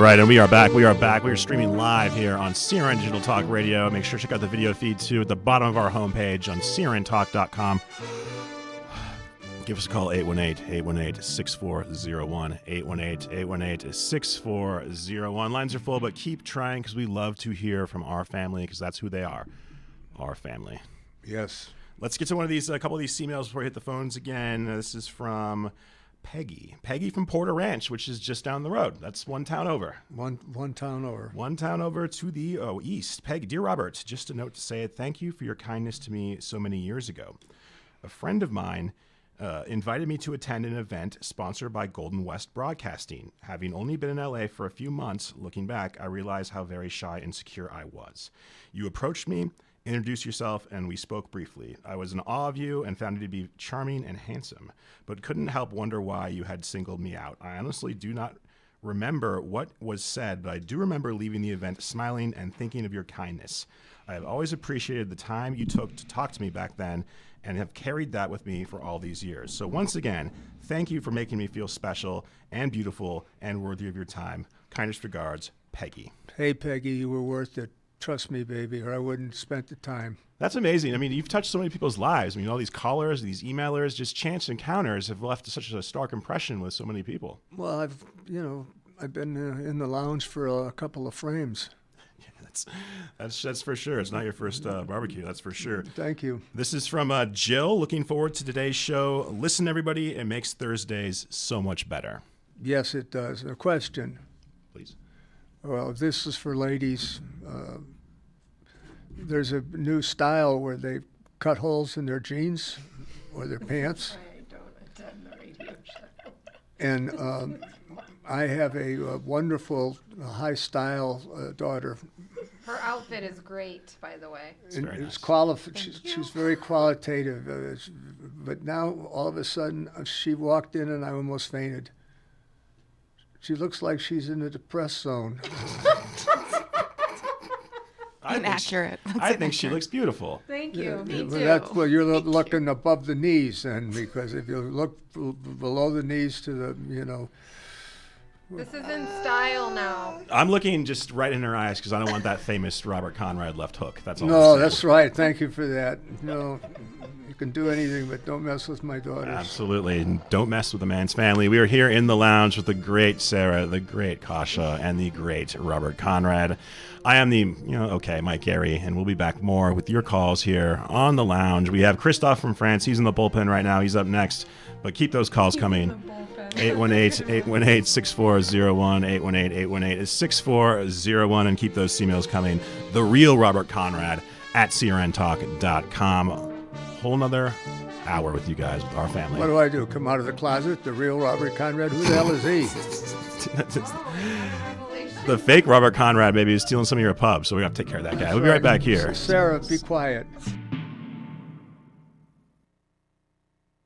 All right, and we are back. We are streaming live here on CRN Digital Talk Radio. Make sure to check out the video feed, too, at the bottom of our homepage on crntalk.com. Give us a call, 818-818-6401, 818-818-6401. Lines are full, but keep trying because we love to hear from our family because that's who they are, our family. Yes. Let's get to a couple of these emails before we hit the phones again. This is from Peggy. Peggy from Porter Ranch, which is just down the road. That's one town over. One town over. One town over to the east. Peggy, dear Robert, just a note to say thank you for your kindness to me so many years ago. A friend of mine invited me to attend an event sponsored by Golden West Broadcasting. Having only been in LA for a few months, looking back, I realized how very shy and insecure I was. You approached me, introduced yourself, and we spoke briefly. I was in awe of you and found you to be charming and handsome, but couldn't help wonder why you had singled me out. I honestly do not remember what was said, but I do remember leaving the event smiling and thinking of your kindness. I have always appreciated the time you took to talk to me back then and have carried that with me for all these years. So once again, thank you for making me feel special and beautiful and worthy of your time. Kindest regards, Peggy. Hey, Peggy, you were worth it. Trust me, baby, or I wouldn't have spent the time. That's amazing. I mean, you've touched so many people's lives. I mean, all these callers, these emailers, just chance encounters have left such a stark impression with so many people. Well, I've been in the lounge for a couple of frames. Yeah, that's for sure. It's not your first barbecue, that's for sure. Thank you. This is from Jill. Looking forward to today's show. Listen, everybody, it makes Thursdays so much better. Yes, it does. A question. Please. Well, this is for ladies. There's a new style where they cut holes in their jeans or their pants. I don't attend the radio show. And I have a wonderful high-style daughter. Her outfit is great, by the way. She's very qualitative. But now, all of a sudden, she walked in and I almost fainted. She looks like she's in the depressed zone. Inaccurate. I think she looks beautiful. Thank you. Me too. Well, you're looking above the knees then, because if you look below the knees to the, This is in style now. I'm looking just right in her eyes because I don't want that famous Robert Conrad left hook. That's all. No, that's right. Thank you for that. No, you can do anything, but don't mess with my daughters. Absolutely. And don't mess with a man's family. We are here in the lounge with the great Sarah, the great Kasha, and the great Robert Conrad. I am the, Mike Gary, and we'll be back more with your calls here on the lounge. We have Christophe from France. He's in the bullpen right now. He's up next. But keep those calls coming. 818-818-6401, 818-818-6401, and keep those emails coming. The real Robert Conrad at crntalk.com. Whole nother hour with you guys, with our family. What do I do? Come out of the closet? The real Robert Conrad? Who the hell is he? The fake Robert Conrad maybe is stealing some of your pub, so we have to take care of that guy. We'll be right back here. Sarah, be quiet.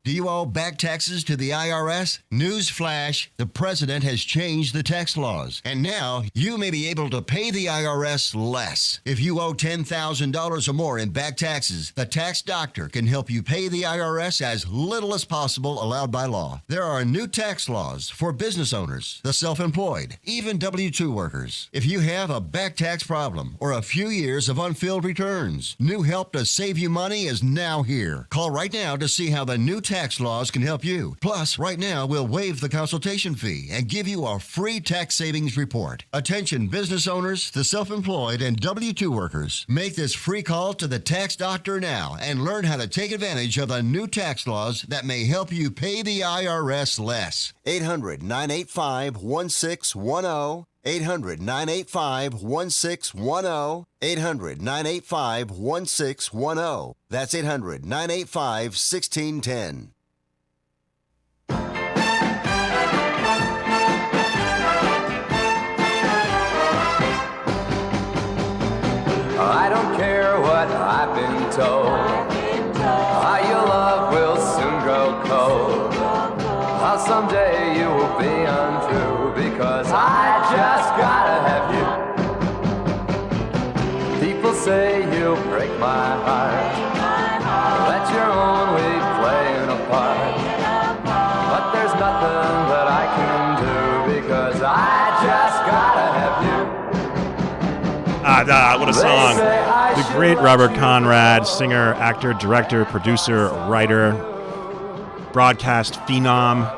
Do you owe back taxes to the IRS? Newsflash, the president has changed the tax laws, and now you may be able to pay the IRS less. If you owe $10,000 or more in back taxes, the tax doctor can help you pay the IRS as little as possible allowed by law. There are new tax laws for business owners, the self-employed, even W-2 workers. If you have a back tax problem or a few years of unfilled returns, new help to save you money is now here. Call right now to see how the new tax laws can help you. Plus, right now, we'll waive the consultation fee and give you a free tax savings report. Attention business owners, the self-employed, and W-2 workers. Make this free call to the tax doctor now and learn how to take advantage of the new tax laws that may help you pay the IRS less. 800-985-1610. 800-985-1610. 800-985-1610. That's 800-985-1610. I don't care what I've been told. How your love will soon grow cold. How someday you will be untrue, because I just gotta have you. People say you'll break my heart, that you're only playing a part. But there's nothing that I can do, because I just gotta What a song. The great Robert Conrad, singer, actor, director, producer, writer, broadcast phenom,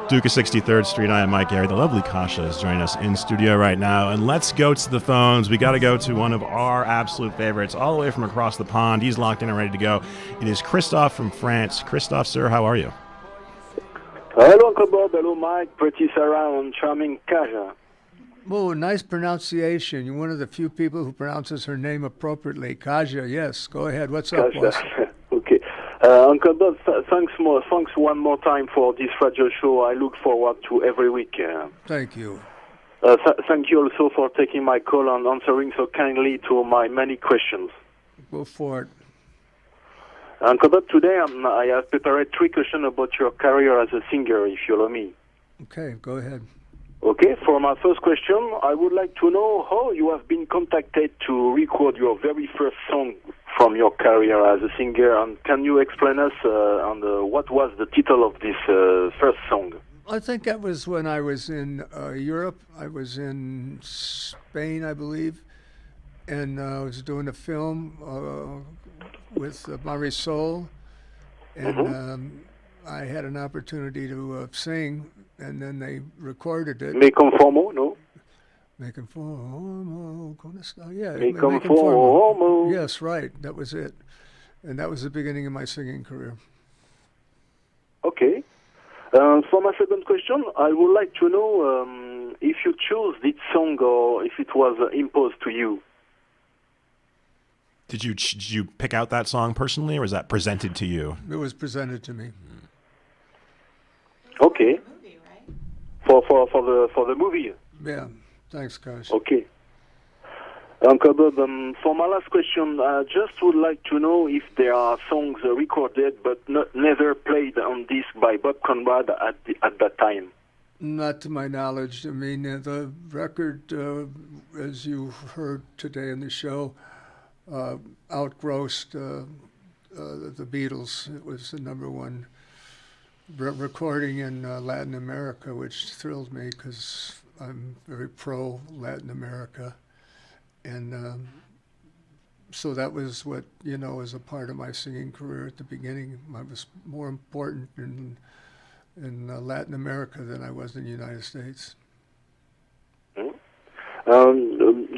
Duke of 63rd Street. I am Mike Gary. The lovely Kasha is joining us in studio right now. And let's go to the phones. We got to go to one of our absolute favorites, all the way from across the pond. He's locked in and ready to go. It is Christophe from France. Christophe, sir, how are you? Hello, Uncle Bob. Hello, Mike. Pretty Sarah and charming Kaja. Oh, nice pronunciation. You're one of the few people who pronounces her name appropriately. Kaja, yes. Go ahead. What's up, boss? Okay. Uncle Bob, thanks one more time for this radio show. I look forward to every week. Thank you. Thank you also for taking my call and answering so kindly to my many questions. Go for it. Uncle Bob, today I have prepared 3 questions about your career as a singer, if you allow me. Okay, go ahead. Okay, for my first question, I would like to know how you have been contacted to record your very first song from your career as a singer, and can you explain us on what was the title of this first song? I think that was when I was in Europe. I was in Spain, I believe, and I was doing a film with Marisol, and I had an opportunity to sing, and then they recorded it. Me conformo, no? Me conformo con esta. Yeah, Me conformo. Yes, right. That was it. And that was the beginning of my singing career. Okay. For my second question, I would like to know if you chose this song or if it was imposed to you. Did you pick out that song personally, or was that presented to you? It was presented to me. Okay. For the movie. Yeah. Thanks, Kosh. Okay. Uncle Bob, for my last question, I just would like to know if there are songs recorded but never played on disc by Bob Conrad at that time. Not to my knowledge. I mean, the record, as you heard today in the show, outgrossed the Beatles. It was the number one recording in Latin America, which thrilled me because I'm very pro Latin America, and so that was what was a part of my singing career at the beginning. I was more important in Latin America than I was in the United States.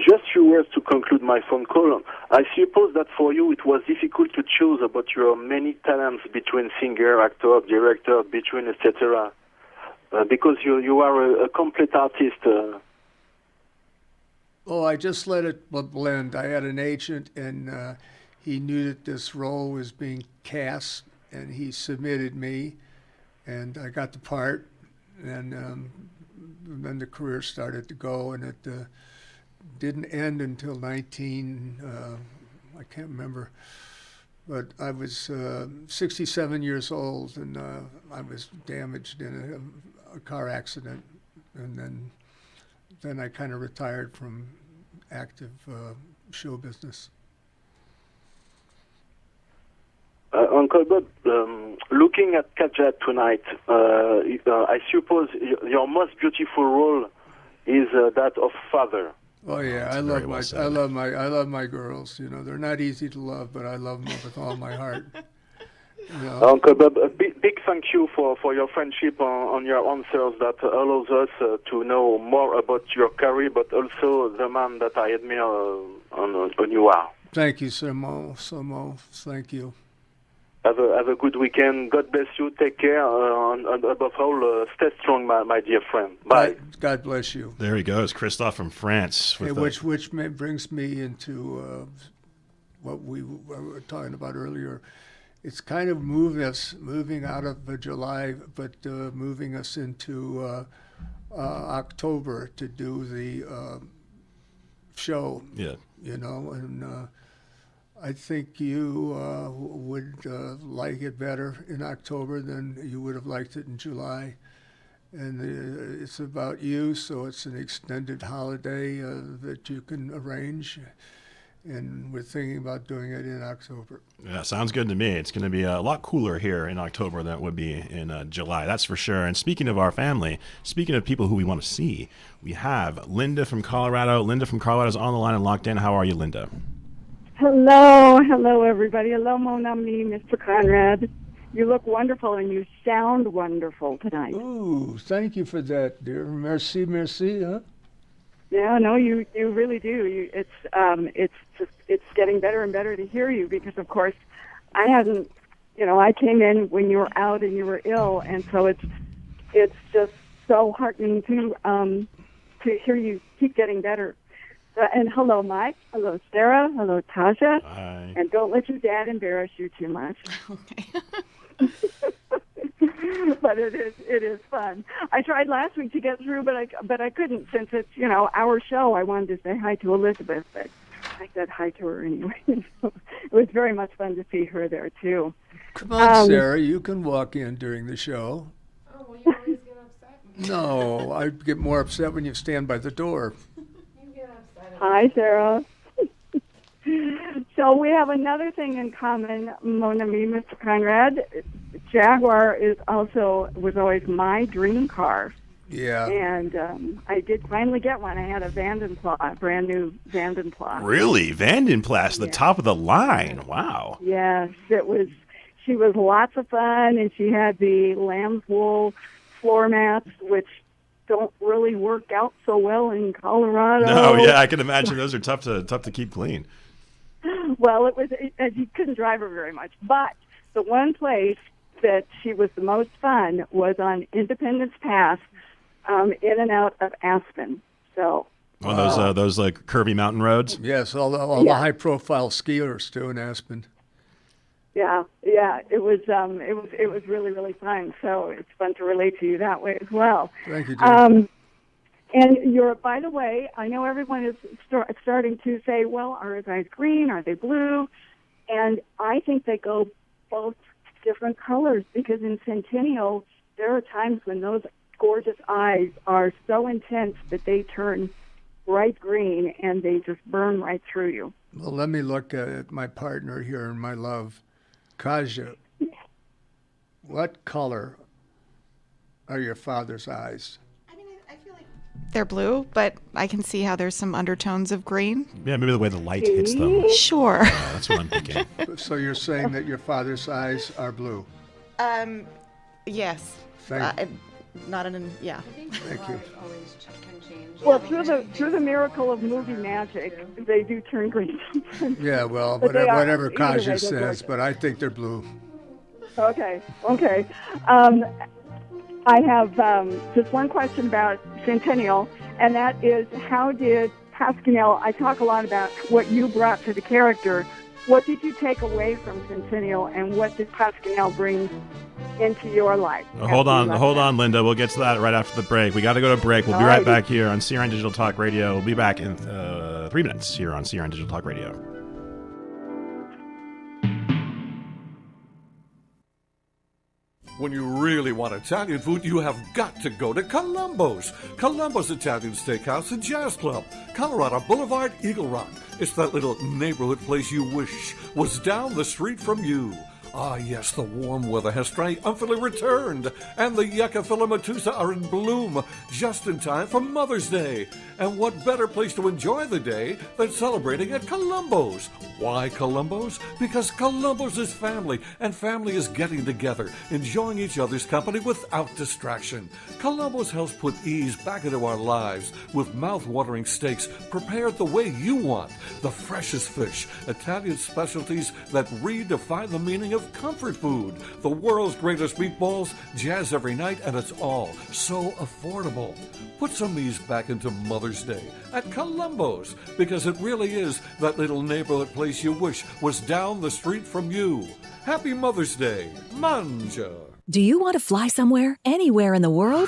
Just few words to conclude my phone call. I suppose that for you it was difficult to choose about your many talents between singer, actor, director, between etc. Because you are a complete artist. Oh, I just let it blend. I had an agent, and he knew that this role was being cast, and he submitted me, and I got the part, and then the career started to go, and it didn't end until I can't remember, but I was 67 years old, and I was damaged in a car accident, and then I kind of retired from active show business. Uncle Bob, looking at Kaja tonight, I suppose your most beautiful role is that of father. Oh yeah, I love my girls. They're not easy to love, but I love them with all my heart. Uncle Bob, a big thank you for your friendship on your answers that allows us to know more about your career, but also the man that I admire on you are. Thank you, Samo. Thank you. Have a good weekend. God bless you. Take care. And above all, stay strong, my dear friend. Bye. God bless you. There he goes, Christophe from France. Which brings me into what we were talking about earlier. It's kind of moving out of July, but moving us into October to do the show. Yeah. And I think you would like it better in October than you would have liked it in July. And it's about you, so it's an extended holiday that you can arrange. and we're thinking about doing it in October. Yeah, sounds good to me. It's going to be a lot cooler here in October than it would be in July, that's for sure. And speaking of our family, speaking of people who we want to see, we have Linda from Colorado. Linda from Colorado is on the line and locked in. How are you, Linda? Hello, everybody. Hello, mon ami, Mr. Conrad. You look wonderful and you sound wonderful tonight. Ooh, thank you for that, dear. Merci, huh? Yeah, no, you really do. It's getting better and better to hear you because, of course, I came in when you were out and you were ill, and so it's just so heartening to hear you keep getting better. And hello, Mike. Hello, Sarah. Hello, Tasha. Hi. And don't let your dad embarrass you too much. Okay. But it is fun. I tried last week to get through, but I couldn't since it's our show. I wanted to say hi to Elizabeth, but I said hi to her anyway. So it was very much fun to see her there too. Come on, Sarah, you can walk in during the show. Oh, well, you always get upset. No, I get more upset when you stand by the door. You get upset. Hi, Sarah. So we have another thing in common, mon ami, Mr. Conrad. Jaguar was always my dream car. Yeah. And I did finally get one. I had a Vandenplas, brand new Vandenplas. Really? Vandenplas, the top of the line. Wow. Yes, she was lots of fun, and she had the lamb's wool floor mats, which don't really work out so well in Colorado. No, yeah, I can imagine those are tough to keep clean. Well, you couldn't drive her very much. But the one place that she was the most fun was on Independence Pass, in and out of Aspen. So One of those like curvy mountain roads. Yes, all the high-profile skiers too in Aspen. Yeah, it was really, really fun. So it's fun to relate to you that way as well. Thank you, dear. And by the way, I know everyone is starting to say, well, are his eyes green? Are they blue? And I think they go both different colors because in Centennial, there are times when those gorgeous eyes are so intense that they turn bright green and they just burn right through you. Well, let me look at my partner here and my love, Kaja. What color are your father's eyes? They're blue, but I can see how there's some undertones of green. Yeah, maybe the way the light hits them. Sure. That's what I'm thinking. So you're saying that your father's eyes are blue? Yes. Not an yeah. Thank you. Always can change. Well, through the miracle of movie magic, they do turn green. Yeah, well, But they are. whatever Either way, Kaja they're says, gorgeous. but I think they're blue. Okay. I have just one question about Centennial, and that is how did Pasquinel, I talk a lot about what you brought to the character. What did you take away from Centennial, and what did Pasquinel bring into your life? Hold on, Linda. We'll get to that right after the break. We got to go to break. We'll be right back here on CRN Digital Talk Radio. We'll be back in 3 minutes here on CRN Digital Talk Radio. When you really want Italian food, you have got to go to Columbo's. Columbo's Italian Steakhouse and Jazz Club, Colorado Boulevard, Eagle Rock. It's that little neighborhood place you wish was down the street from you. Ah, yes, the warm weather has triumphantly returned, and the yucca filamatusa are in bloom just in time for Mother's Day. And what better place to enjoy the day than celebrating at Columbo's? Why Columbo's? Because Columbo's is family, and family is getting together, enjoying each other's company without distraction. Columbo's helps put ease back into our lives with mouth-watering steaks prepared the way you want, the freshest fish, Italian specialties that redefine the meaning of comfort food, the world's greatest meatballs, jazz every night, and it's all so affordable. Put some ease back into Mother's Day at Columbo's, because it really is that little neighborhood place you wish was down the street from you. Happy Mother's Day. Manja. Do you want to fly somewhere, anywhere in the world?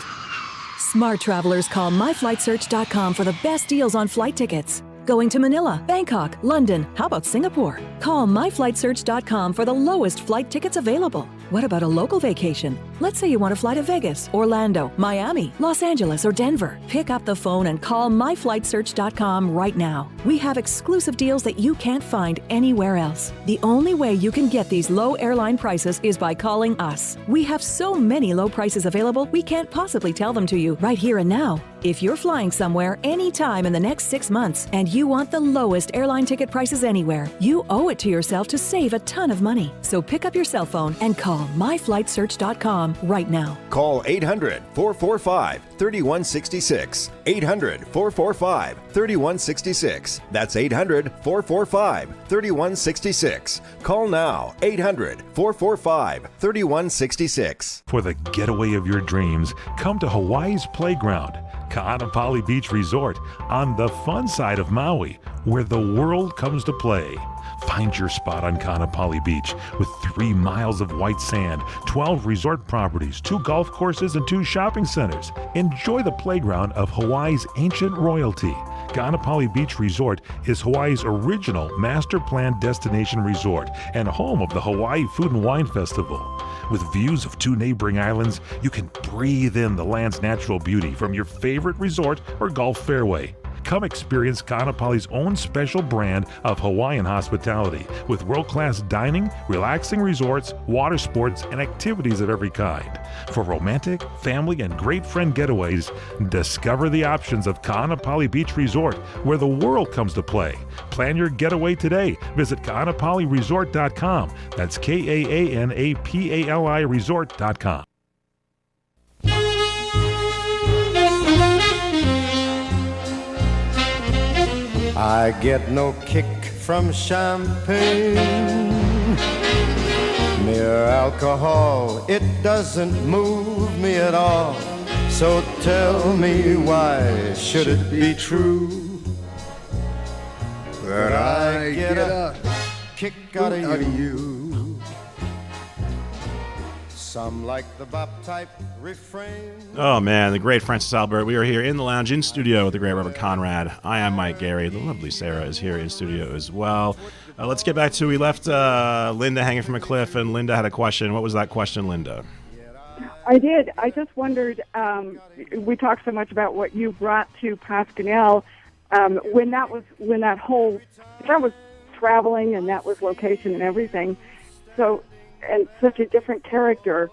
Smart travelers call myflightsearch.com for the best deals on flight tickets. Going to Manila, Bangkok, London, how about Singapore? Call myflightsearch.com for the lowest flight tickets available. What about a local vacation? Let's say you want to fly to Vegas, Orlando, Miami, Los Angeles, or Denver. Pick up the phone and call myflightsearch.com right now. We have exclusive deals that you can't find anywhere else. The only way you can get these low airline prices is by calling us. We have so many low prices available, we can't possibly tell them to you right here and now. If you're flying somewhere anytime in the next 6 months and you want the lowest airline ticket prices anywhere, you owe it to yourself to save a ton of money. So pick up your cell phone and call myflightsearch.com right now. Call 800-445-3166. 800-445-3166. That's 800-445-3166. Call now. 800-445-3166. For the getaway of your dreams, come to Hawaii's Playground, Ka'anapali Beach Resort, on the fun side of Maui, where the world comes to play. Find your spot on Ka'anapali Beach with 3 miles of white sand, 12 resort properties, 2 golf courses, and 2 shopping centers. Enjoy the playground of Hawaii's ancient royalty. Ka'anapali Beach Resort is Hawaii's original master planned destination resort and home of the Hawaii Food and Wine Festival. With views of 2 neighboring islands, you can breathe in the land's natural beauty from your favorite resort or golf fairway. Come experience Ka'anapali's own special brand of Hawaiian hospitality with world-class dining, relaxing resorts, water sports, and activities of every kind. For romantic, family, and great friend getaways, discover the options of Ka'anapali Beach Resort, where the world comes to play. Plan your getaway today. Visit Ka'anapaliResort.com. That's KAANAPALI Resort.com. I get no kick from champagne. Mere alcohol, it doesn't move me at all. So tell me, why should it be true that I get a kick out of you? Some like the bop type refrain. Oh man, the great Francis Albert. We are here in the lounge in studio with the great Robert Conrad. I am Mike Gary. The lovely Sarah is here in studio as well. Let's get back to, we left Linda hanging from a cliff, and Linda had a question. What was that question, Linda? I did. I just wondered, we talked so much about what you brought to Pasquinel, when that was traveling and that was location and everything. So, and such a different character.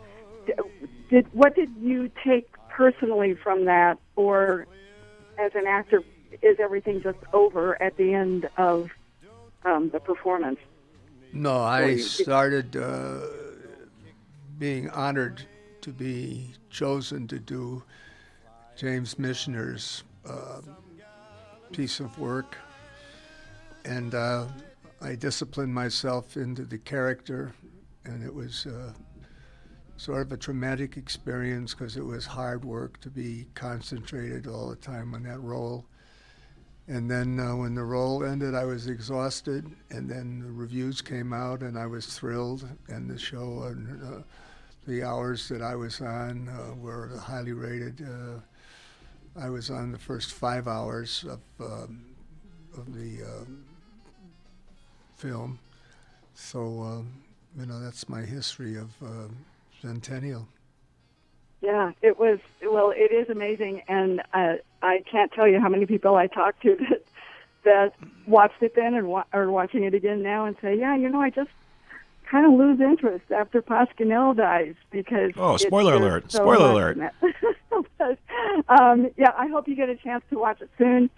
What did you take personally from that, or as an actor, is everything just over at the end of the performance? No, I started being honored to be chosen to do James Michener's piece of work, and I disciplined myself into the character. And it was sort of a traumatic experience because it was hard work to be concentrated all the time on that role. And then when the role ended, I was exhausted. And then the reviews came out, and I was thrilled. And the show and the hours that I was on were highly rated. I was on the first 5 hours of the film. So. That's my history of Centennial. Yeah, it was. Well, it is amazing, and I can't tell you how many people I talked to that watched it then and are watching it again now and say, yeah, I just kind of lose interest after Pasquinel dies because. Oh, spoiler alert! So spoiler alert! But, yeah, I hope you get a chance to watch it soon.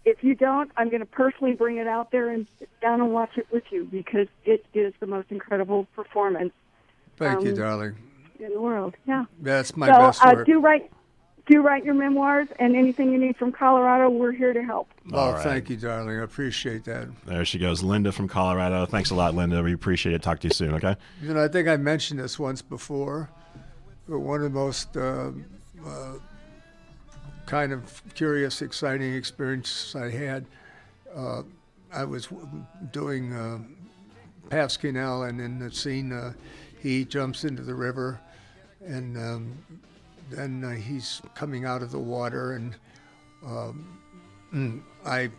If you don't, I'm going to personally bring it out there and sit down and watch it with you because it is the most incredible performance. Thank you, darling. In the world, yeah. That's my best work. Do write your memoirs, and anything you need from Colorado, we're here to help. Well, thank you, darling. I appreciate that. There she goes, Linda from Colorado. Thanks a lot, Linda. We appreciate it. Talk to you soon, okay? I think I mentioned this once before, but one of the most kind of curious, exciting experience I had. I was doing Pasquinel, and in the scene, he jumps into the river, and then he's coming out of the water, and I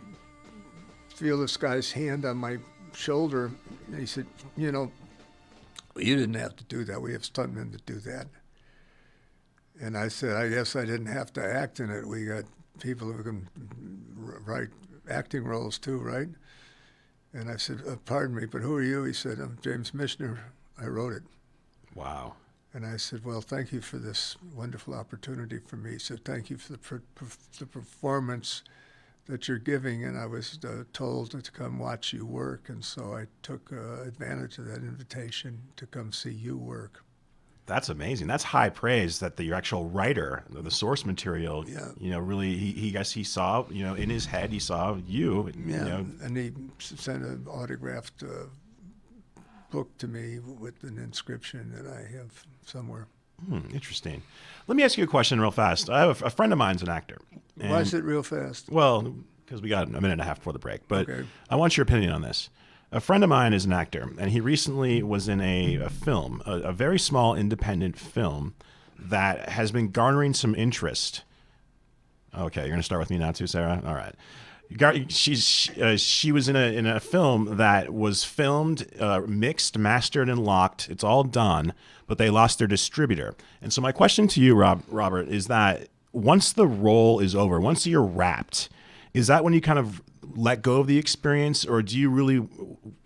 feel this guy's hand on my shoulder, and he said, you didn't have to do that. We have stuntmen that do that. And I said, I guess I didn't have to act in it. We got people who can write acting roles too, right? And I said, pardon me, but who are you? He said, I'm James Michener. I wrote it. Wow. And I said, well, thank you for this wonderful opportunity for me. He said, thank you for the performance that you're giving. And I was told to come watch you work. And so I took advantage of that invitation to come see you work. That's amazing. That's high praise that the actual writer, the source material, really, he saw, in his head, he saw you. Yeah, and he sent an autographed book to me with an inscription that I have somewhere. Interesting. Let me ask you a question real fast. I have a friend of mine's an actor. Why is it real fast? Well, because we got a minute and a half before the break. But okay. I want your opinion on this. A friend of mine is an actor, and he recently was in a film, a very small independent film that has been garnering some interest. Okay, you're going to start with me now too, Sarah? All right. She was in a film that was filmed, mixed, mastered, and locked. It's all done, but they lost their distributor. And so my question to you, Robert, is that once the role is over, once you're wrapped, is that when you kind of let go of the experience, or do you really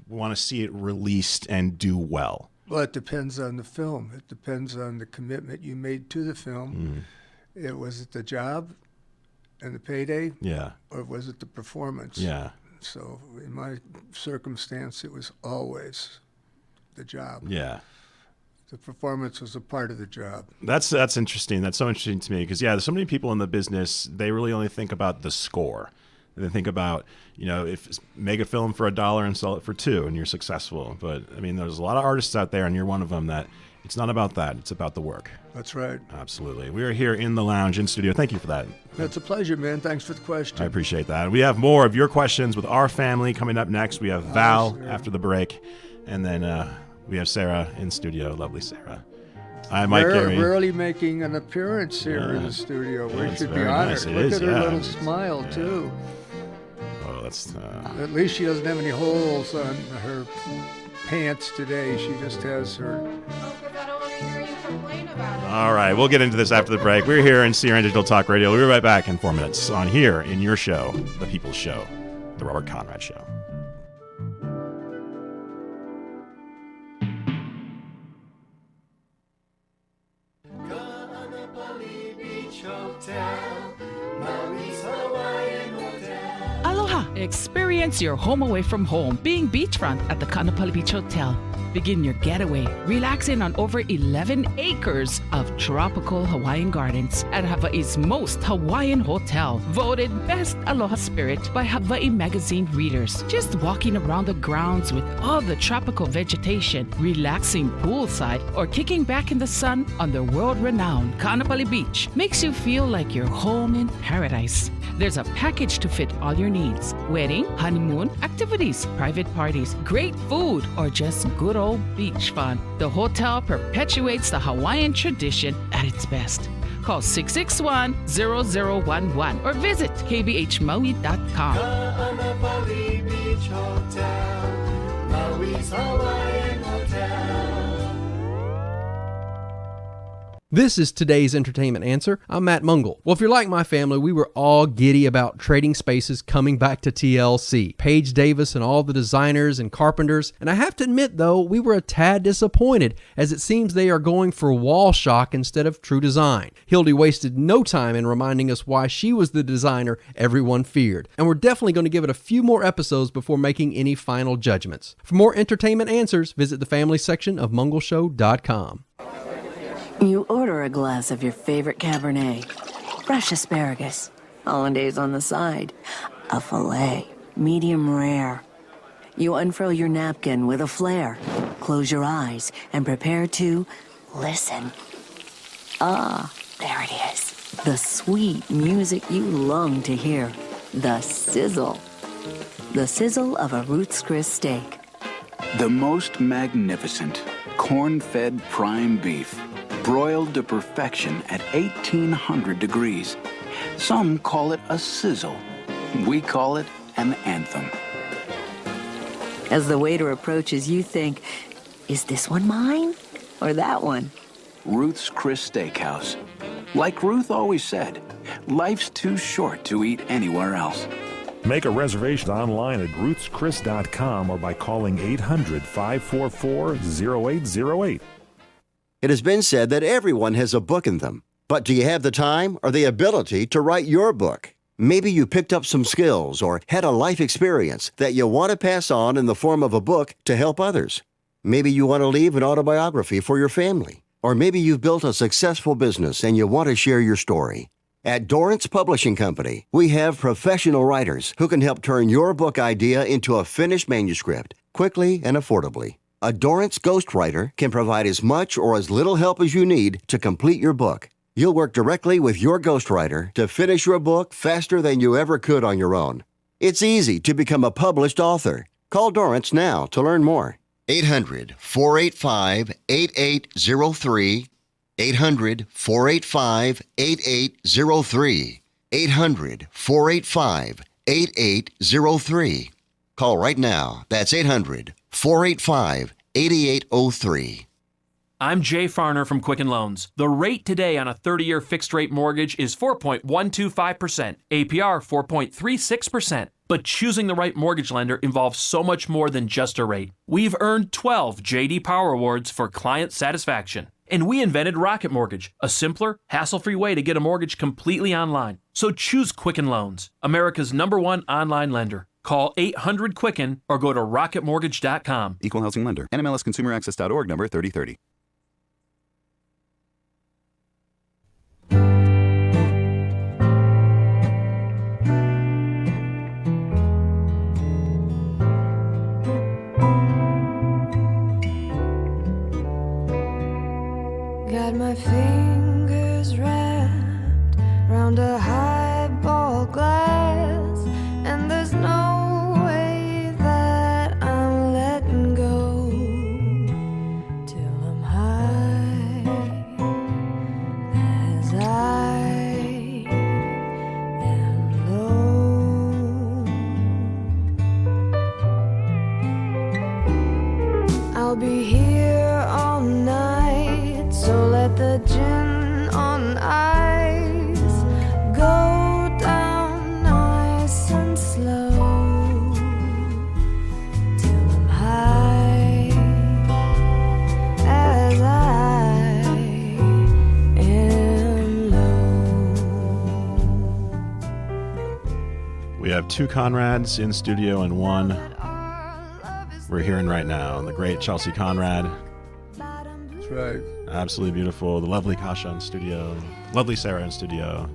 want to see it released and do well? Well, it depends on the film. It depends on the commitment you made to the film. Was it the job and the payday? Yeah. Or was it the performance? Yeah. So in my circumstance, it was always the job. Yeah. The performance was a part of the job. That's interesting. That's so interesting to me because, there's so many people in the business, they really only think about the score. They think about, if make a film for $1 and sell it for $2 and you're successful. But, I mean, there's a lot of artists out there, and you're one of them, that it's not about that. It's about the work. That's right. Absolutely. We are here in the lounge in studio. Thank you for that. It's a pleasure, man. Thanks for the question. I appreciate that. We have more of your questions with our family coming up next. We have Val after the break, and then we have Sarah in studio. Lovely Sarah. Hi, Mike Gary. Rarely making an appearance here in the studio. We should be honored. Nice. Look at her little smile, too. Oh, that's... At least she doesn't have any holes on her pants today. She just has her... All right, we'll get into this after the break. We're here in CRN Digital Talk Radio. We'll be right back in 4 minutes on here in your show, The People's Show, The Robert Conrad Show. Aloha! Experience your home away from home being beachfront at the Kaanapali Beach Hotel. Begin your getaway relaxing on over 11 acres of tropical Hawaiian gardens at Hawaii's most Hawaiian hotel, voted Best Aloha Spirit by Hawaii magazine readers. Just walking around the grounds with all the tropical vegetation, relaxing poolside, or kicking back in the sun on the world-renowned Kaanapali Beach makes you feel like you're home in paradise. There's a package to fit all your needs: wedding, honeymoon, activities, private parties, great food, or just good old beach fun. The hotel perpetuates the Hawaiian tradition at its best. Call 661-0011 or visit kbhmaui.com. Kaanapali Beach Hotel, Maui's Hawaiian Hotel. This is today's entertainment answer. I'm Matt Mungle. Well, if you're like my family, we were all giddy about Trading Spaces coming back to TLC. Paige Davis and all the designers and carpenters. And I have to admit, though, we were a tad disappointed, as it seems they are going for wall shock instead of true design. Hildy wasted no time in reminding us why she was the designer everyone feared. And we're definitely going to give it a few more episodes before making any final judgments. For more entertainment answers, visit the family section of mungleshow.com. You order a glass of your favorite Cabernet, fresh asparagus, hollandaise on the side, a filet, medium rare. You unfurl your napkin with a flair, close your eyes, and prepare to listen. Ah, there it is. The sweet music you long to hear. The sizzle. The sizzle of a Ruth's Chris steak. The most magnificent corn-fed prime beef, broiled to perfection at 1,800 degrees. Some call it a sizzle. We call it an anthem. As the waiter approaches, you think, is this one mine or that one? Ruth's Chris Steakhouse. Like Ruth always said, life's too short to eat anywhere else. Make a reservation online at ruthschris.com or by calling 800-544-0808. It has been said that everyone has a book in them. But do you have the time or the ability to write your book? Maybe you picked up some skills or had a life experience that you want to pass on in the form of a book to help others. Maybe you want to leave an autobiography for your family. Or maybe you've built a successful business and you want to share your story. At Dorrance Publishing Company, we have professional writers who can help turn your book idea into a finished manuscript quickly and affordably. A Dorrance ghostwriter can provide as much or as little help as you need to complete your book. You'll work directly with your ghostwriter to finish your book faster than you ever could on your own. It's easy to become a published author. Call Dorrance now to learn more. 800-485-8803. 800-485-8803. 800-485-8803. Call right now. That's 800-485-8803. I'm Jay Farner from Quicken Loans. The rate today on a 30-year fixed-rate mortgage is 4.125%, APR 4.36%. But choosing the right mortgage lender involves so much more than just a rate. We've earned 12 J.D. Power Awards for client satisfaction. And we invented Rocket Mortgage, a simpler, hassle-free way to get a mortgage completely online. So choose Quicken Loans, America's #1 online lender. Call 800-QUICKEN or go to rocketmortgage.com. Equal housing lender. NMLSconsumeraccess.org number 3030. Got my fingers wrapped round a highball glass, and there's no way that I'm letting go till I'm high as I am low. I'll be here all night, so let the gin on ice go down nice and slow till I'm high as I am low. We have two Conrads in studio and one we're hearing right now. The great Chelsea Conrad. That's right. Absolutely beautiful. The lovely Kasha in studio. Lovely Sarah in studio.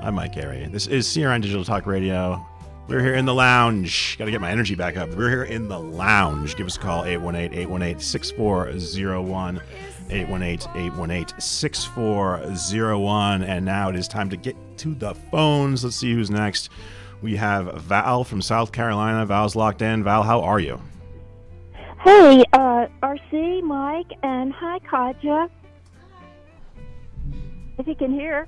I'm Mike Gary. This is CRN Digital Talk Radio. We're here in the lounge. Got to get my energy back up. We're here in the lounge. Give us a call, 818-818-6401. 818-818-6401. And now it is time to get to the phones. Let's see who's next. We have Val from South Carolina. Val's locked in. Val, how are you? Hey, RC, Mike, and hi, Katja. If you can hear.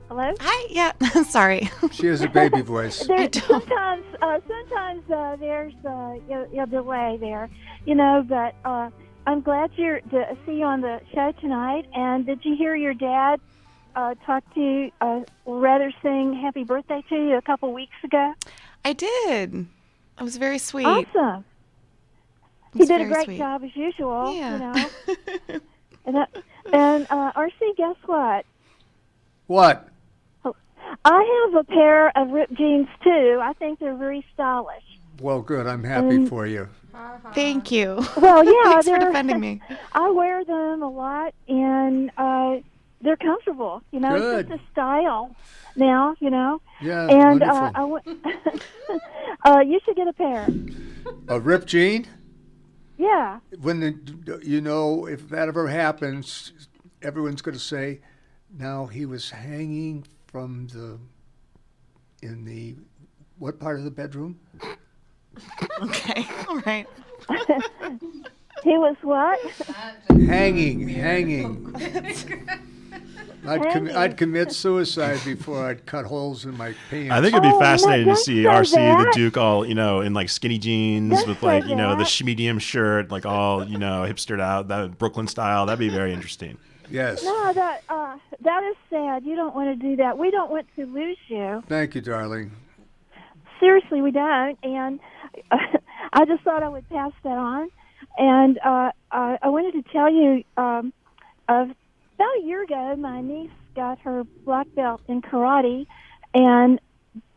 Hello? Hi, yeah. Sorry. She has a baby voice. Sometimes there's a delay there, but I'm glad to see you on the show tonight. And did you hear your dad talk to you, rather sing happy birthday to you a couple weeks ago? I did. It was very sweet. Awesome. He did a great job as usual. Yeah. And RC, guess what? What? I have a pair of ripped jeans too. I think they're very stylish. Well, good. I'm happy for you. Thank you. Well, yeah, Thanks for defending me. I wear them a lot, and they're comfortable. Good. It's just a style now. Yeah, And wonderful. You should get a pair. A ripped jean? Yeah. If that ever happens, everyone's going to say, now he was hanging from in the what part of the bedroom? Okay, all right. He was what? Hanging. I'd commit suicide before I'd cut holes in my pants. I think it'd be fascinating to see RC the Duke all, in like skinny jeans with like, the medium shirt, like all, hipstered out, that Brooklyn style. That'd be very interesting. Yes. No, that is sad. You don't want to do that. We don't want to lose you. Thank you, darling. Seriously, we don't. And I just thought I would pass that on. And I wanted to tell you, about a year ago, my niece got her black belt in karate, and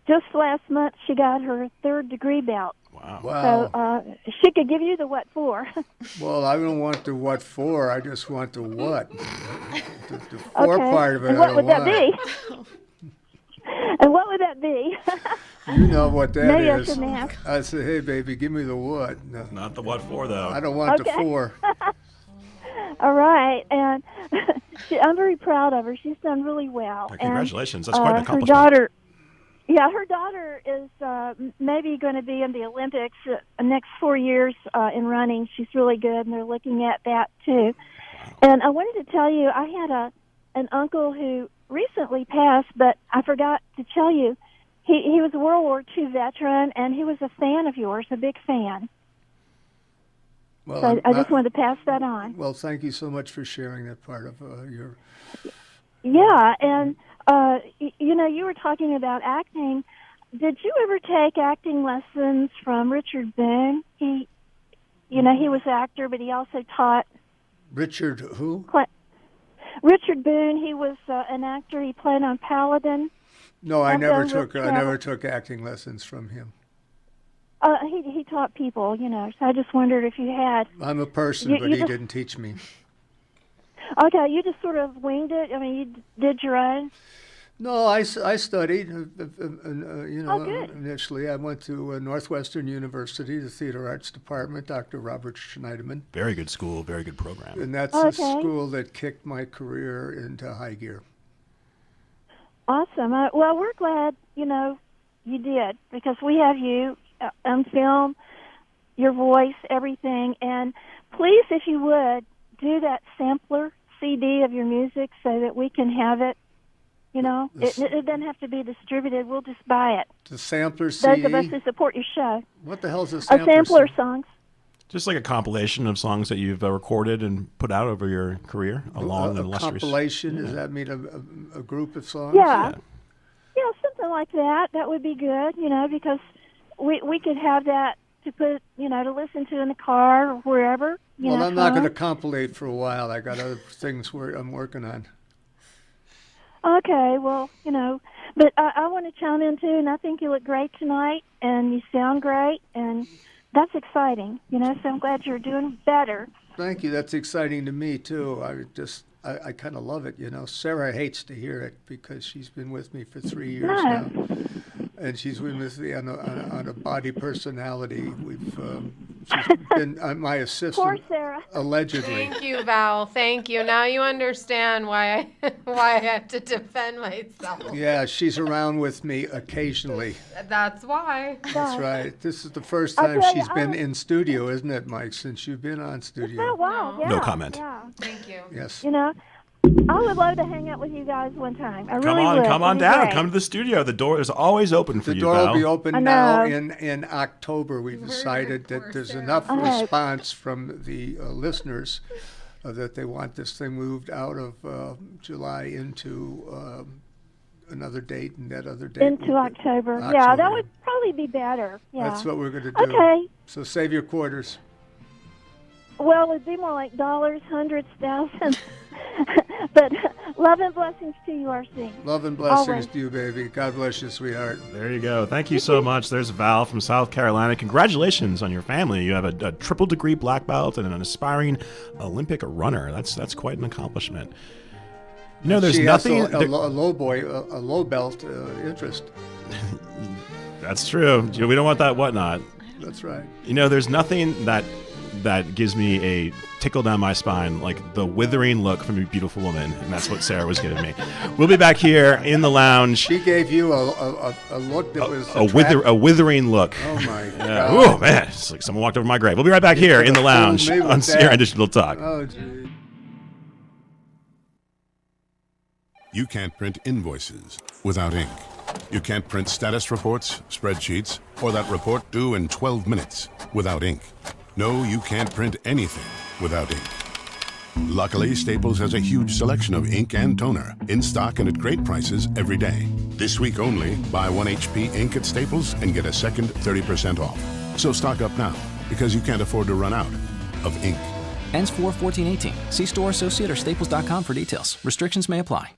just last month she got her 3rd degree belt. Wow. So she could give you the what for. Well, I don't want the what for. I just want the what. The for Okay. part of it. And I what don't would that want. be? And what would that be? You know what that Maybe I is. shouldn't ask. I say, hey, baby, give me the what. No. Not the what for, though. I don't want Okay. the for. All right, and I'm very proud of her. She's done really well. Congratulations. And, That's quite an her accomplishment. her daughter is maybe going to be in the Olympics next 4 years in running. She's really good, and they're looking at that too. And I wanted to tell you, I had an uncle who recently passed, but I forgot to tell you, he was a World War II veteran, and he was a fan of yours, a big fan. Well, So I just wanted to pass that on. Well, thank you so much for sharing that part of your... Yeah, and you were talking about acting. Did you ever take acting lessons from Richard Boone? He was an actor, but he also taught. Richard who? Richard Boone. He was an actor. He played on Paladin. No, I And, never Rick took acting lessons from him. He taught people, so I just wondered if you had. I'm a person, but he didn't teach me. Okay, you just sort of winged it. I mean, you did your own. No, I studied. Good. Initially, I went to Northwestern University, the Theater Arts Department, Dr. Robert Schneiderman. Very good school, very good program. And that's the school that kicked my career into high gear. Awesome. Well, we're glad, you did, because we have you on film, your voice, everything. And please, if you would, do that sampler CD of your music so that we can have it. It doesn't have to be distributed. We'll just buy it. The sampler CD? Those of us who support your show. What the hell's a sampler? A sampler CD? songs. Just like a compilation of songs that you've recorded and put out over your career, a long and illustrious. Compilation? Does that mean a group of songs? Yeah, something like that. That would be good, because we could have that to put, to listen to in the car or wherever. Well, I'm not going to compilate for a while. I got other things I'm working on. Okay, well, but I want to chime in too, and I think you look great tonight, and you sound great, and that's exciting, so I'm glad you're doing better. Thank you. That's exciting to me, too. I kind of love it, Sarah hates to hear it because she's been with me for 3 years now. And she's been with me on a body personality. She's been my assistant. Poor Sarah. Allegedly. Thank you, Val. Thank you. Now you understand why I have to defend myself. Yeah, she's around with me occasionally. That's why. That's right. This is the first time she's been in studio, isn't it, Mike? Since you've been on studio. Oh, wow. Yeah, no comment. Yeah. Thank you. Yes. I would love to hang out with you guys one time. I really would. Come on It'd be down. great. Come to the studio. The door is always open for The you, door Val. will be open now in October. We've decided that there's enough response from the listeners that they want this thing moved out of July into another date, and that other date into October. Yeah, that would probably be better. Yeah. That's what we're going to do. Okay. So save your quarters. Well, it'd be more like dollars, hundreds, thousands. But love and blessings to you, RC. Love and blessings Always. to you, baby. God bless you, sweetheart. There you go. Thank you so much. There's Val from South Carolina. Congratulations on your family. You have a triple degree black belt and an aspiring Olympic runner. That's quite an accomplishment. There's she nothing. Has a low belt interest. That's true. We don't want that whatnot. That's right. There's nothing that gives me a tickle down my spine like the withering look from a beautiful woman, and that's what Sarah was giving me. We'll be back here in the lounge. She gave you a look that was a withering look. Oh my God! Oh man, it's like someone walked over my grave. We'll be right back here in the lounge on Sierra Digital Talk. Oh, geez. You can't print invoices without ink. You can't print status reports, spreadsheets, or that report due in 12 minutes without ink. No, you can't print anything without ink. Luckily, Staples has a huge selection of ink and toner in stock and at great prices every day. This week only, buy 1 HP ink at Staples and get a second 30% off. So stock up now, because you can't afford to run out of ink. Ends 4/14/18. See store associate or staples.com for details. Restrictions may apply.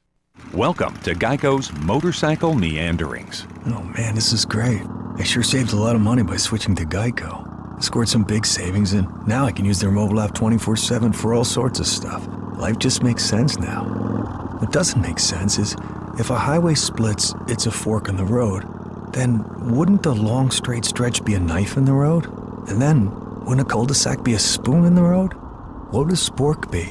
Welcome to Geico's Motorcycle Meanderings. Oh man, this is great. I sure saved a lot of money by switching to Geico. I scored some big savings, and now I can use their mobile app 24/7 for all sorts of stuff. Life just makes sense now. What doesn't make sense is if a highway splits, it's a fork in the road. Then wouldn't a long straight stretch be a knife in the road? And then wouldn't a cul-de-sac be a spoon in the road? What would a spork be?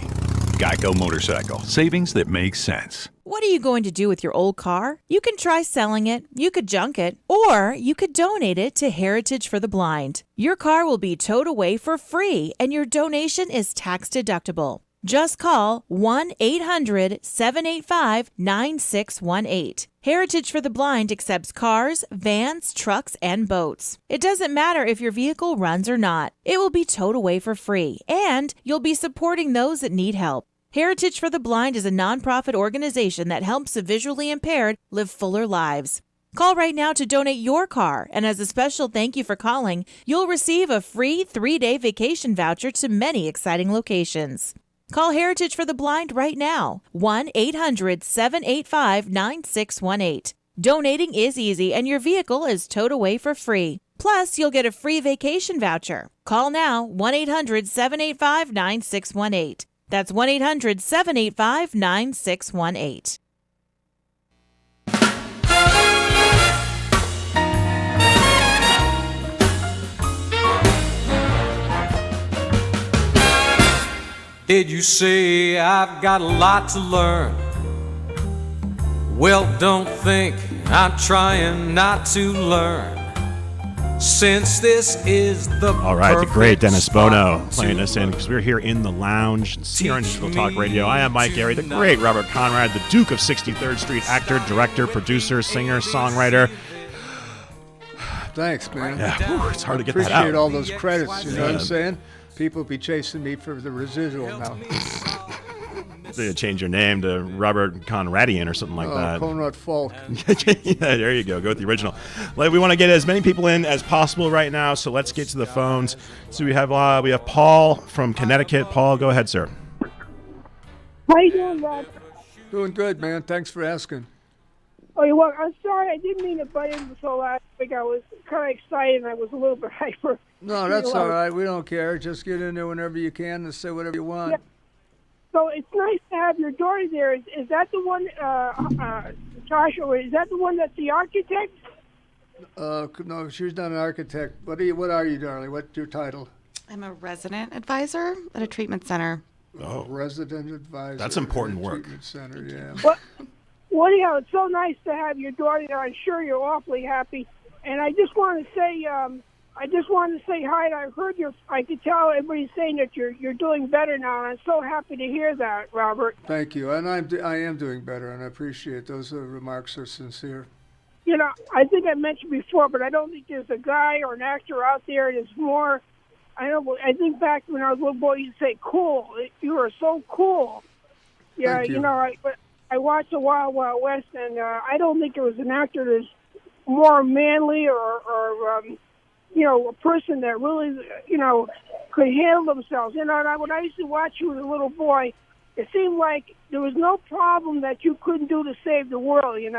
Geico Motorcycle. Savings that make sense. What are you going to do with your old car? You can try selling it, you could junk it, or you could donate it to Heritage for the Blind. Your car will be towed away for free, and your donation is tax deductible. Just call 1-800-785-9618. Heritage for the Blind accepts cars, vans, trucks, and boats. It doesn't matter if your vehicle runs or not. It will be towed away for free, and you'll be supporting those that need help. Heritage for the Blind is a nonprofit organization that helps the visually impaired live fuller lives. Call right now to donate your car, and as a special thank you for calling, you'll receive a free 3-day vacation voucher to many exciting locations. Call Heritage for the Blind right now, 1-800-785-9618. Donating is easy, and your vehicle is towed away for free. Plus, you'll get a free vacation voucher. Call now, 1-800-785-9618. That's 1-800-785-9618. Did you say I've got a lot to learn? Well, don't think I'm trying not to learn. Since this is the All right, the great Dennis Bono playing us in, because we're here in the lounge, here on Digital Talk Radio. I am Mike Gary, the great Robert Conrad, the Duke of 63rd Street, actor, director, producer, singer, songwriter. Thanks, man. Yeah, whew, it's hard to get that out. Appreciate all those credits, you know what I'm saying? People be chasing me for the residual now. So you change your name to Robert Conradian or something like that. Conrad Falk. Yeah, there you go. Go with the original. We want to get as many people in as possible right now, so let's get to the phones. So we have Paul from Connecticut. Paul, go ahead, sir. How you doing, Rob? Doing good, man. Thanks for asking. Oh, you're welcome. I'm sorry. I didn't mean to butt in so loud. I think I was kind of excited and I was a little bit hyper. No, that's all right. We don't care. Just get in there whenever you can and say whatever you want. Yeah. So it's nice to have your daughter there. Is that the one, Joshua, is that the one that's the architect? No, she's not an architect. What are you, darling? What's your title? I'm a resident advisor at a treatment center. Oh. Resident advisor. That's important at a work. Treatment center, yeah. Well, anyhow, it's so nice to have your daughter there. I'm sure you're awfully happy. And I just want to say, hi. And I heard I could tell everybody's saying that you're doing better now, and I'm so happy to hear that, Robert. Thank you, and I am doing better, and I appreciate those remarks are sincere. You know, I think I mentioned before, but I don't think there's a guy or an actor out there that's more. I think back when I was a little boy, you'd say cool. You were so cool. Yeah, Thank you. You know, I watched the Wild Wild West, and I don't think there was an actor that's more manly or a person that really, could handle themselves. You know, and when I used to watch you as a little boy, it seemed like there was no problem that you couldn't do to save the world, and,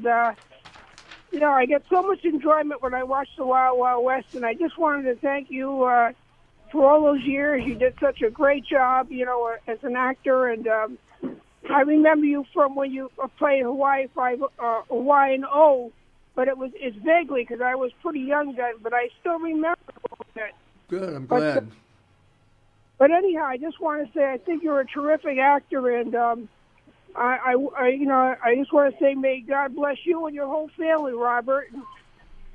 I get so much enjoyment when I watch the Wild Wild West, and I just wanted to thank you for all those years. You did such a great job, as an actor, and I remember you from when you played Hawaiian O, but it's vaguely because I was pretty young then, but I still remember it. Good, I'm glad. But anyhow, I just want to say I think you're a terrific actor, and I just want to say may God bless you and your whole family, Robert. And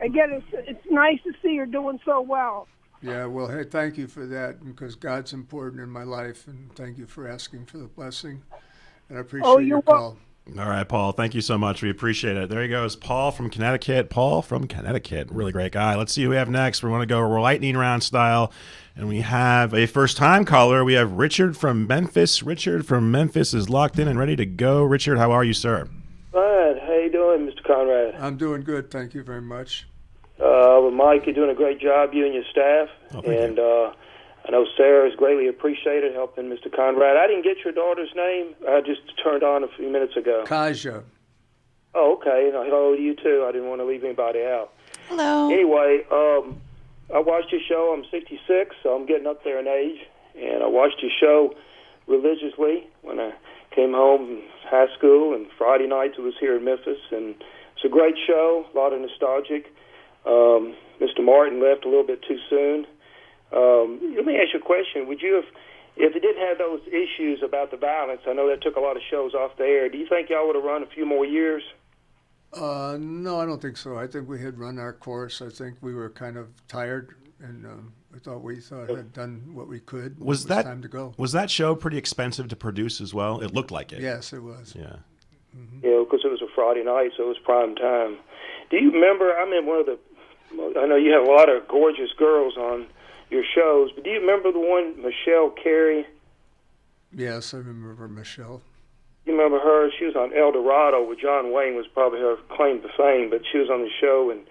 again, it's nice to see you're doing so well. Yeah, well, hey, thank you for that, because God's important in my life, and thank you for asking for the blessing, and I appreciate your call. All right, Paul. Thank you so much. We appreciate it. There he goes, Paul from Connecticut. Paul from Connecticut. Really great guy. Let's see who we have next. We want to go lightning round style. And we have a first-time caller. We have Richard from Memphis. Richard from Memphis is locked in and ready to go. Richard, how are you, sir? Fine. How you doing, Mr. Conrad? I'm doing good. Thank you very much. Well, Mike, you're doing a great job, you and your staff. Thank you. I know Sarah is greatly appreciated helping Mr. Conrad. I didn't get your daughter's name. I just turned on a few minutes ago. Kaja. Oh, okay. And hello to you, too. I didn't want to leave anybody out. Hello. Anyway, I watched your show. I'm 66, so I'm getting up there in age. And I watched your show religiously when I came home from high school. And Friday nights it was here in Memphis. And it's a great show, a lot of nostalgic. Mr. Martin left a little bit too soon. Let me ask you a question. Would you have, if it didn't have those issues about the violence, I know that took a lot of shows off the air, do you think y'all would have run a few more years? No, I don't think so. I think we had run our course. I think we were kind of tired, and we thought had done what we could. It was time to go. Was that show pretty expensive to produce as well? It looked like it. Yes, it was. Yeah. Yeah, because it was a Friday night, so it was prime time. Do you remember, I know you have a lot of gorgeous girls on your shows, but do you remember the one, Michelle Carey? Yes, I remember Michelle. You remember her? She was on El Dorado with John Wayne, was probably her claim to fame, but she was on the show. And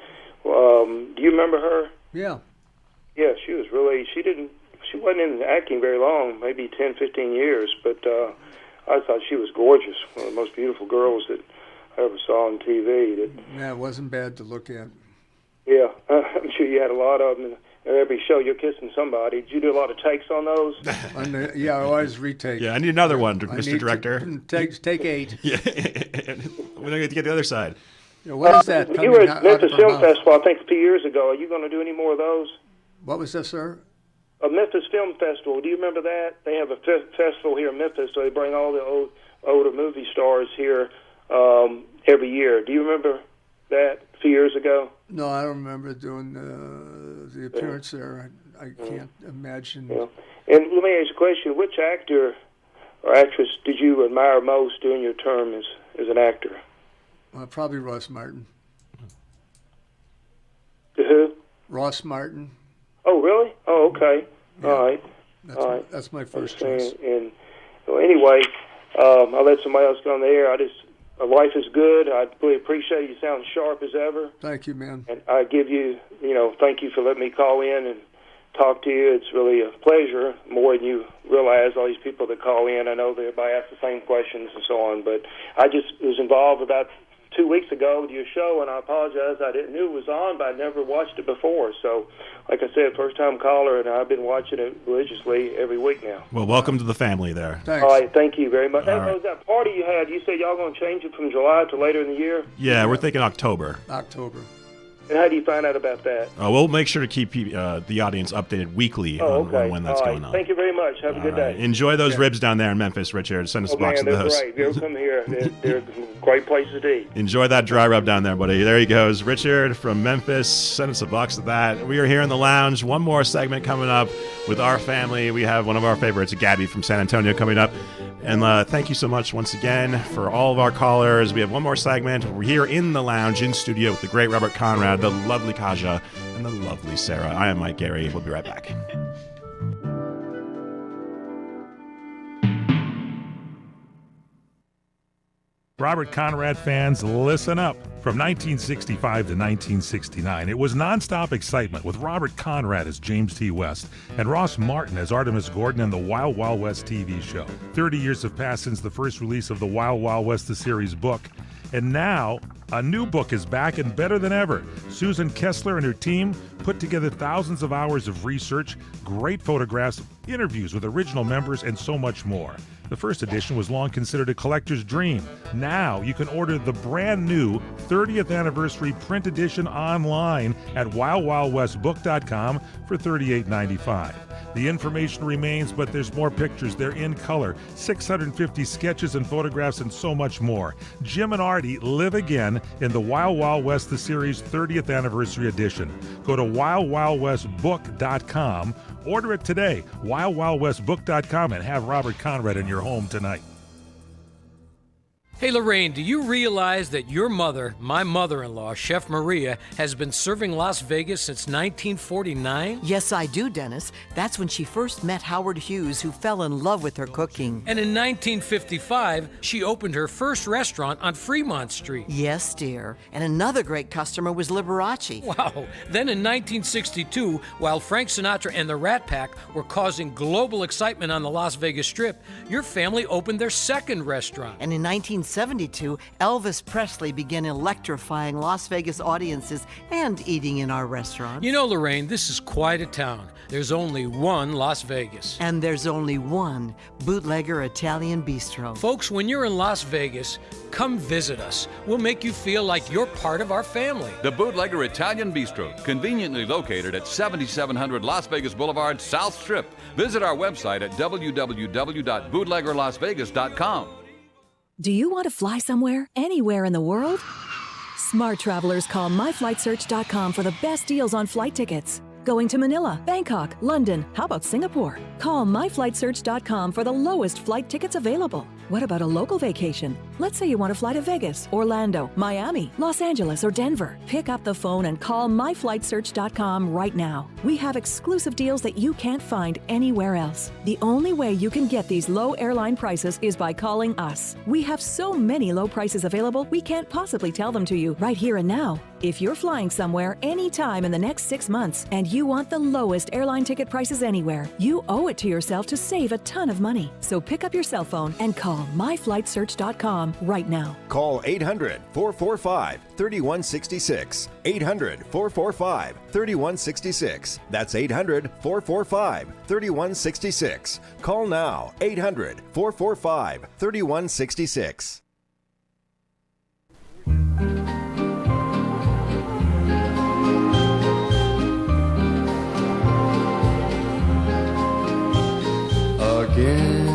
do you remember her? Yeah. Yeah, she was really, she wasn't in acting very long, maybe 10, 15 years, but I thought she was gorgeous, one of the most beautiful girls that I ever saw on TV. Yeah, it wasn't bad to look at. Yeah, I'm sure you had a lot of them. Every show you're kissing somebody. Did you do a lot of takes on those? Yeah, I always retake. Yeah, I need another one, Mr. Director. Take 8. Yeah, we're going to get the other side. Yeah, what is that? You were at Memphis Film Festival, I think, a few years ago. Are you going to do any more of those? What was that, sir? A Memphis Film Festival. Do you remember that? They have a festival here in Memphis, so they bring all the older movie stars here every year. Do you remember that a few years ago? No, I don't remember doing the appearance there. I can't imagine. Yeah. And let me ask you a question. Which actor or actress did you admire most during your term as an actor? Probably Ross Martin. Who? Ross Martin. Oh, really? Oh, okay. Yeah. All right. That's my first choice. And well, anyway, I'll let somebody else go on the air. Life is good. I really appreciate it. You sound sharp as ever. Thank you, man. And I give you, thank you for letting me call in and talk to you. It's really a pleasure, more than you realize, all these people that call in. I know everybody asks the same questions and so on, but I just was involved about 2 weeks ago with your show, and I apologize. I didn't knew it was on, but I never watched it before. So, like I said, first-time caller, and I've been watching it religiously every week now. Well, welcome to the family there. Thanks. All right, thank you very much. All right. That party you had, you said y'all going to change it from July to later in the year? Yeah, we're thinking October. October. And how do you find out about that? We'll make sure to keep the audience updated weekly on when that's going on. Thank you very much. Have a good day. Enjoy those ribs down there in Memphis, Richard. Send us a box of those. They're great. They'll come here. They're great places to eat. Enjoy that dry rub down there, buddy. There he goes. Richard from Memphis. Send us a box of that. We are here in the lounge. One more segment coming up with our family. We have one of our favorites, Gabby from San Antonio, coming up. And thank you so much once again for all of our callers. We have one more segment. We're here in the lounge, in studio with the great Robert Conrad, the lovely Kaja, and the lovely Sarah. I am Mike Gary. We'll be right back. Robert Conrad fans, listen up. From 1965 to 1969, it was nonstop excitement with Robert Conrad as James T. West and Ross Martin as Artemis Gordon in the Wild Wild West TV show. 30 years have passed since the first release of the Wild Wild West, the series book. And now, a new book is back and better than ever. Susan Kessler and her team put together thousands of hours of research, great photographs, interviews with original members, and so much more. The first edition was long considered a collector's dream. Now you can order the brand new 30th anniversary print edition online at wildwildwestbook.com for $38.95. The information remains, but there's more pictures. They're in color, 650 sketches and photographs, and so much more. Jim and Artie live again in the Wild Wild West, the series 30th anniversary edition. Go to wildwildwestbook.com. Order it today, wildwildwestbook.com, and have Robert Conrad in your home tonight. Hey Lorraine, do you realize that your mother, my mother-in-law, Chef Maria, has been serving Las Vegas since 1949? Yes, I do, Dennis. That's when she first met Howard Hughes, who fell in love with her cooking. And in 1955, she opened her first restaurant on Fremont Street. Yes, dear. And another great customer was Liberace. Wow. Then in 1962, while Frank Sinatra and the Rat Pack were causing global excitement on the Las Vegas Strip, your family opened their second restaurant. And in 1972, Elvis Presley began electrifying Las Vegas audiences and eating in our restaurants. You know, Lorraine, this is quite a town. There's only one Las Vegas. And there's only one Bootlegger Italian Bistro. Folks, when you're in Las Vegas, come visit us. We'll make you feel like you're part of our family. The Bootlegger Italian Bistro, conveniently located at 7700 Las Vegas Boulevard, South Strip. Visit our website at www.bootleggerlasvegas.com. Do you want to fly somewhere, anywhere in the world? Smart travelers call myflightsearch.com for the best deals on flight tickets. Going to Manila, Bangkok, London, how about Singapore? Call myflightsearch.com for the lowest flight tickets available. What about a local vacation? Let's say you want to fly to Vegas, Orlando, Miami, Los Angeles, or Denver. Pick up the phone and call myflightsearch.com right now. We have exclusive deals that you can't find anywhere else. The only way you can get these low airline prices is by calling us. We have so many low prices available, we can't possibly tell them to you right here and now. If you're flying somewhere anytime in the next 6 months and you want the lowest airline ticket prices anywhere, you owe it to yourself to save a ton of money. So pick up your cell phone and call myflightsearch.com right now. Call 800-445-3166. 800-445-3166. That's 800-445-3166. Call now. 800-445-3166. Again,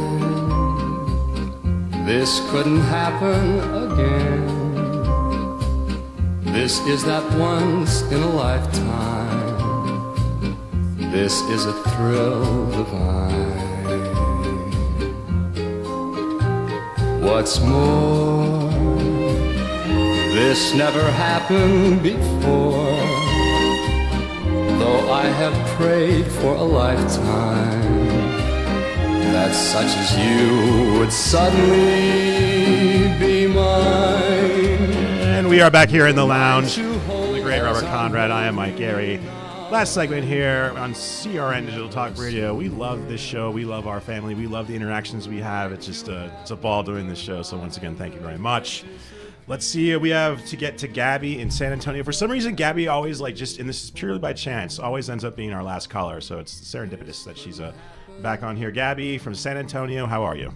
this couldn't happen again. This is that once in a lifetime. This is a thrill divine. What's more, this never happened before. Though I have prayed for a lifetime that such as you would suddenly be mine. And we are back here in the lounge. The great Robert Conrad. I am Mike Gary. Last segment here on CRN Digital Talk Radio. We love this show. We love our family. We love the interactions we have. It's just it's a ball doing this show. So once again, thank you very much. Let's see. We have to get to Gabby in San Antonio. For some reason, Gabby always and this is purely by chance, always ends up being our last caller. So it's serendipitous that she's back on here. Gabby from San Antonio, how are you?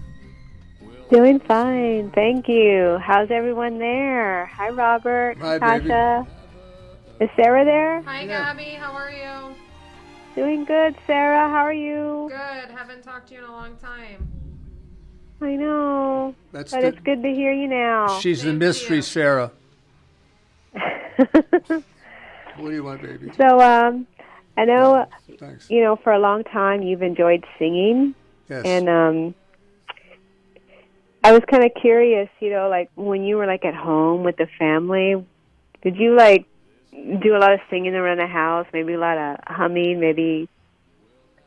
Doing fine, thank you. How's everyone there? Hi, Robert. Hi, Tasha. Is Sarah there? Hi, Gabby. How are you? Doing good, Sarah. How are you? Good. Haven't talked to you in a long time. I know. But it's good to hear you now. She's the mystery, Sarah. What do you want, baby? So, I know, Thanks. For a long time you've enjoyed singing. Yes. And I was kind of curious, when you were at home with the family, did you do a lot of singing around the house, maybe a lot of humming, maybe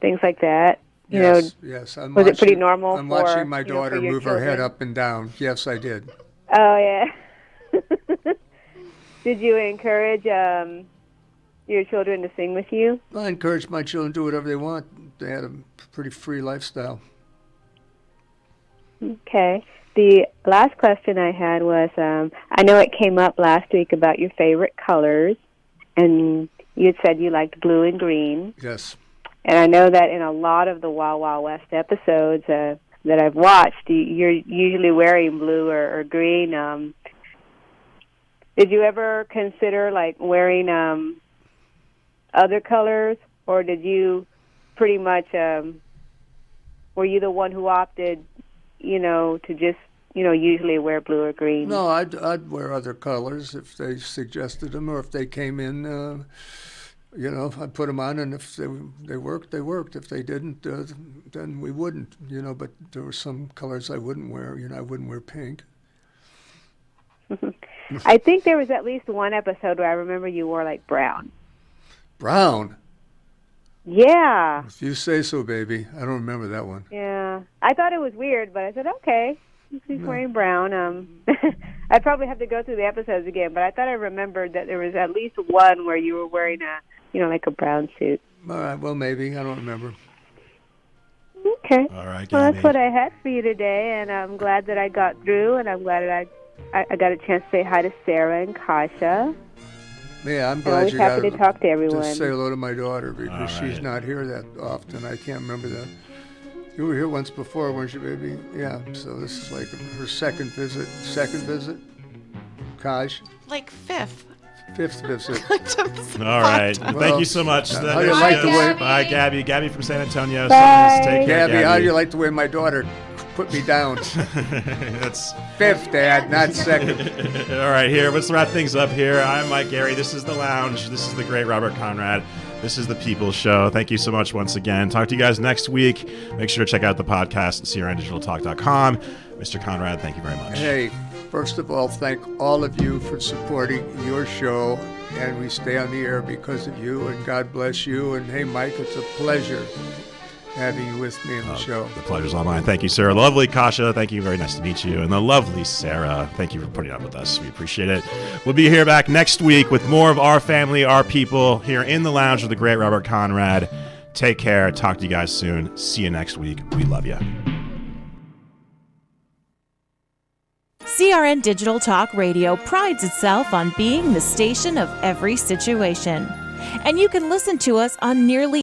things like that? Yes. Was it pretty normal? I'm watching my daughter move her head up and down. Yes, I did. Oh, yeah. Did you encourage your children to sing with you? I encourage my children to do whatever they want. They had a pretty free lifestyle. Okay. The last question I had was, I know it came up last week about your favorite colors, and you had said you liked blue and green. Yes. And I know that in a lot of the Wild Wild West episodes that I've watched, you're usually wearing blue or green. Did you ever consider wearing other colors, or did you pretty much were you the one who opted, to just usually wear blue or green? No, I'd wear other colors if they suggested them, or if they came in. I'd put them on, and if they worked, they worked. If they didn't, then we wouldn't. But there were some colors I wouldn't wear. I wouldn't wear pink. I think there was at least one episode where I remember you wore like brown. Brown? Yeah. If you say so, baby. I don't remember that one. Yeah. I thought it was weird, but I said, okay, he's wearing brown. I'd probably have to go through the episodes again, but I thought I remembered that there was at least one where you were wearing like a brown suit. All right, well, maybe. I don't remember. Okay. All right, Well, Gabby. that's what I had for you today, and I'm glad that I got through, and I'm glad that I got a chance to say hi to Sarah and Kasha. Yeah, I'm I'm glad always you happy got to talk to everyone. Just say hello to my daughter because All she's right. not here that often. I can't remember that. You were here once before, weren't you, baby? Yeah, so this is like her second visit. Second visit? Kaj? Like fifth. Fifth visit. All right. Well, Thank you so much. how That do you is like the way? just- Bye, Gabby. Gabby from San Antonio. Bye. Take care, Gabby, how do you like the way my daughter put me down? That's Fifth, Dad, not second. all right. Here, let's wrap things up here. I'm Mike Gary. This is The Lounge. This is the great Robert Conrad. This is The People's Show. Thank you so much once again. Talk to you guys next week. Make sure to check out the podcast at crndigitaltalk.com. Mr. Conrad, thank you very much. Hey, first of all, thank all of you for supporting your show, and we stay on the air because of you, and God bless you. And hey, Mike, it's a pleasure having you with me in the show. The pleasure's all mine. Thank you, sir. Lovely Kasha. Thank you. Very nice to meet you. And the lovely Sarah. Thank you for putting up with us. We appreciate it. We'll be here back next week with more of our family, our people here in the lounge with the great Robert Conrad. Take care. Talk to you guys soon. See you next week. We love you. CRN Digital Talk Radio prides itself on being the station of every situation. And you can listen to us on nearly